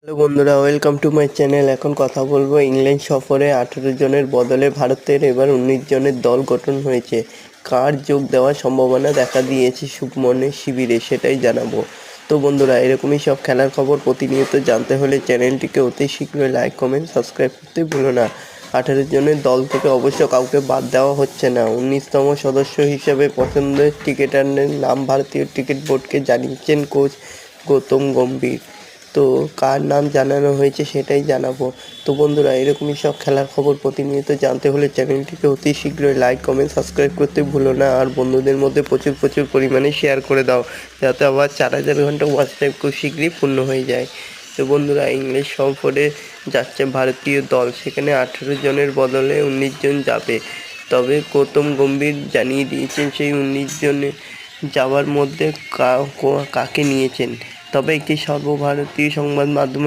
Hello বন্ধুরা, welcome to my channel. এখন কথা বলবো ইংল্যান্ড সফরে 18 জনের বদলে ভারতের এবার 19 জনের দল গঠন হয়েছে। কার যোগ দেওয়ার সম্ভাবনা দেখা দিয়েছে শুভমনের শিবিরে, সেটাই জানাবো। তো বন্ধুরা, এরকমই সব খেলার খবর প্রতিনিয়ত জানতে হলে চ্যানেলটিকে অতি শীঘ্রই লাইক, কমেন্ট, সাবস্ক্রাইব করতে ভুলো না। 18 জনের দল থেকে অবশ্য কাউকে বাদ দেওয়া হচ্ছে না। 19তম সদস্য হিসেবে পছন্দের ক্রিকেটারের নাম ভারতীয় ক্রিকেট বোর্ডকে জানিয়েছেন কোচ গৌতম গম্ভীর। তো কার নাম জানানো হয়েছে সেটাই জানাবো। তো বন্ধুরা, এরকমই সব খেলার খবর প্রতিনিয়ত জানতে হলে চ্যানেলটিকে অতি শীঘ্রই লাইক, কমেন্ট, সাবস্ক্রাইব করতে ভুলো না। আর বন্ধুদের মধ্যে প্রচুর পরিমাণে শেয়ার করে দাও, যাতে আবার 4000 ঘন্টা ওয়াচ টাইম খুব শীঘ্রই পূর্ণ হয়ে যায়। তো বন্ধুরা, ইংলিশ সফরে যাচ্ছে ভারতীয় দল, সেখানে 18 জনের বদলে 19 জন যাবে। তবে গৌতম গম্ভীর জানিয়ে দিয়েছেন সেই 19 জনে যাওয়ার মধ্যে কাকে নিয়েছেন। তবে একটি সর্বভারতীয় সংবাদ মাধ্যম